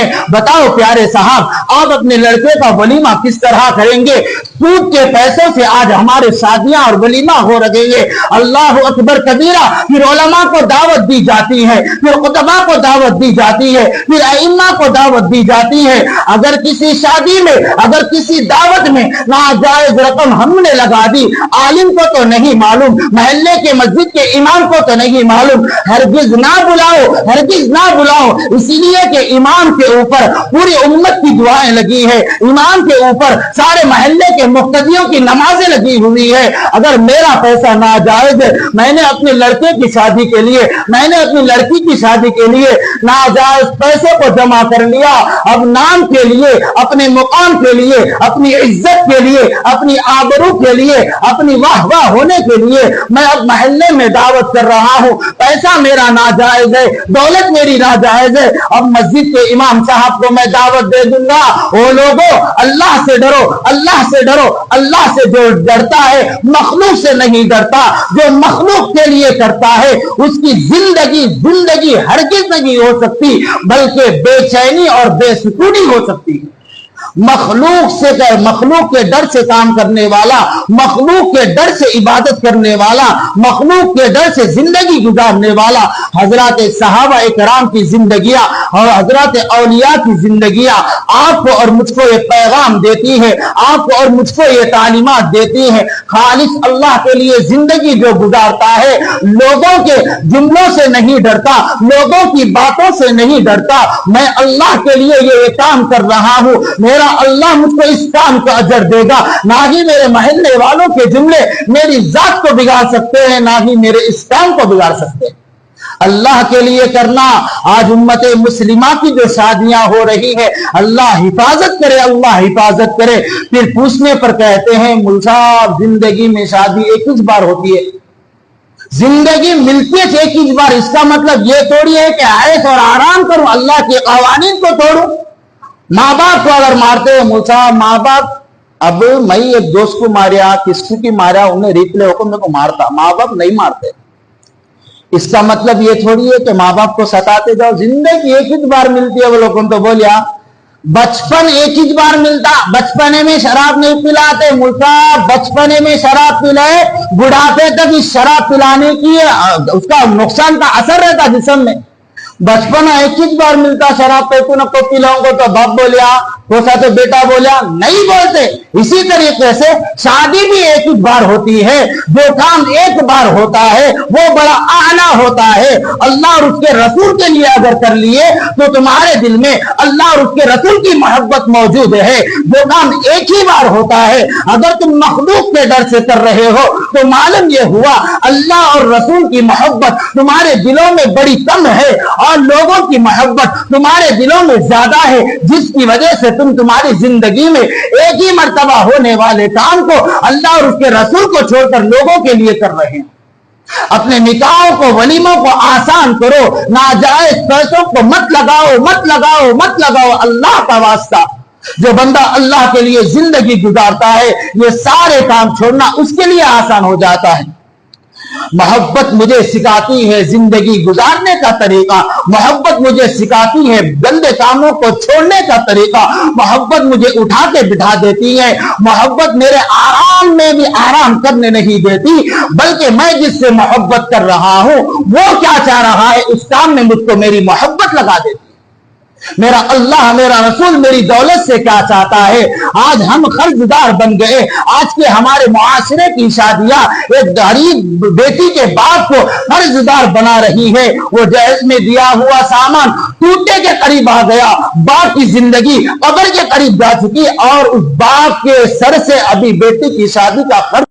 हैं। बताओ प्यारे साहब, आप अपने लड़के का वलीमा किस तरह करेंगे? सूद के पैसों से आज हमारे शादियां और वलीमा हो रहे हैं। अल्लाह अकबर कबीरा। फिर उलमा को दावत दी जाती है, फिर खुतबा को दावत दी जाती है, फिर अइम्मा को दावत दी जाती है। अगर किसी शादी में, अगर किसी दावत में नाजायज रकम हमने लगा दी, आलिम को तो नहीं मालूम, महल्ले के मस्जिद के इमाम को तो नहीं मालूम, हरगिज ना बुलाओ, हरगिज ना बुलाओ। इसीलिए कि इमाम के ऊपर पूरी उम्मत की दुआएं लगी है, इमाम के ऊपर सारे महल्ले के मुक्तदियों की नमाजें लगी हुई है। अगर मेरा पैसा नाजायज है, मैंने अपने लड़के की शादी के लिए, मैंने अपनी लड़की की शादी के लिए नाजायज पैसे को जमा कर लिया, अब नाम के लिए, अपने मुकाम के लिए, अपनी इज्जत के लिए, अपनी आबरू के लिए, अपनी वाह वाह होने के लिए मैं अब महल्ले में दावत कर रहा हूं। पैसा मेरा नाजायज है, दौलत मेरी नाजायज है। अब मस्जिद के इमाम साहब को मैं दावत दे दूंगा। ओ लोगों, अल्लाह से डरो, अल्लाह से डरो। अल्लाह से जो डरता है मखलूक से नहीं डरता। जो मखलूक के लिए करता है उसकी जिंदगी हरगिज नहीं हो सकती, बल्कि बेचैनी और बेसुकूनी हो सकती है। मखलूक के डर से काम करने वाला, मखलूक के डर से इबादत करने वाला, मखलूक के डर से जिंदगी गुजारने वाला, हजरत सहाबा इकराम की जिंदगियां और हजरत औलिया की जिंदगियां आपको और मुझको ये पैगाम देती है, आपको और मुझको ये तालीमात देती है। खालिस अल्लाह के लिए जिंदगी जो गुजारता है, लोगों के जुमलों से नहीं डरता, लोगों की बातों से नहीं डरता, मैं अल्लाह के लिए ये काम कर रहा हूं, मेरा अल्लाह मुझको इस काम का अजर देगा। ना ही मेरे महल्ले वालों के जुमले मेरी जात को बिगाड़ सकते हैं, ना ही मेरे इस काम को बिगाड़ सकते हैं। अल्लाह के लिए करना। आज उम्मत मुस्लिमा की जो शादियां हो रही है, अल्लाह हिफाजत करे, अल्लाह हिफाजत करे। फिर पूछने पर कहते हैं मुल्ला साहब, जिंदगी में शादी एक ही बार होती है, जिंदगी मिलती है एक ही बार। इसका मतलब ये थोड़ी है कि आयश और आराम करूं, अल्लाह के कवानीन को तोड़ूं। माँ बाप को अगर मारते हैं मुल्ला, माँ बाप, अब मैं एक दोस्त को मारिया, किसको की मारा, उन्हें रिप्ले होकर मेरे को मारता, माँ बाप नहीं मारते। इसका मतलब ये थोड़ी है कि माँ बाप को सताते जाओ। जिंदगी एक ही बार मिलती है। वो लोगों तो बोलिया बचपन एक ही बार मिलता, बचपने में शराब नहीं पिलाते मुल्का, बचपने में शराब पिलाए, बुढ़ापे तक इस शराब पिलाने की उसका नुकसान का असर रहता जिस्म में। बचपन एक ही बार मिलता, शराब पे तू न को पिलाऊंगा तो बाप बोलिया, कोसा तो बेटा बोलिया, नहीं बोलते। इसी तरीके से शादी भी एक ही बार होती है। जो काम एक बार होता है वो बड़ा आला होता है। अल्लाह और उसके रसूल के लिए अगर कर लिए तो तुम्हारे दिल में अल्लाह और उसके रसूल की मोहब्बत मौजूद है। जो काम एक ही बार होता है, अगर तुम मखलूक के डर से कर रहे हो तो मालूम ये हुआ अल्लाह और रसूल की मोहब्बत तुम्हारे दिलों में बड़ी कम है और लोगों की मोहब्बत तुम्हारे दिलों में ज्यादा है, जिसकी वजह से तुम तुम्हारी जिंदगी में एक ही मर्तबा होने वाले काम को अल्लाह और उसके रसूल को छोड़कर लोगों के लिए कर रहे हैं। अपने निकाहों को, वलीमों को आसान करो, नाजायज पैसों को मत लगाओ, मत लगाओ, मत लगाओ। अल्लाह का वास्ता, जो बंदा अल्लाह के लिए जिंदगी गुजारता है, ये सारे काम छोड़ना उसके लिए आसान हो जाता है। मोहब्बत मुझे सिखाती है जिंदगी गुजारने का तरीका, मोहब्बत मुझे सिखाती है गंदे कामों को छोड़ने का तरीका, मोहब्बत मुझे उठा के बिठा देती है, मोहब्बत मेरे आराम में भी आराम करने नहीं देती, बल्कि मैं जिससे मोहब्बत कर रहा हूं वो क्या चाह रहा है उस काम में मुझको मेरी मोहब्बत लगा देती। मेरा अल्लाह, मेरा रसूल मेरी दौलत से क्या चाहता है। आज हम कर्जदार बन गए। आज के हमारे मुआशरे की शादियां एक गरीब बेटी के बाप को कर्जदार बना रही है। वो जहेज में दिया हुआ सामान टूटे के करीब आ गया, बाप की जिंदगी कब्र के करीब जा चुकी और उस बाप के सर से अभी बेटी की शादी का कर्ज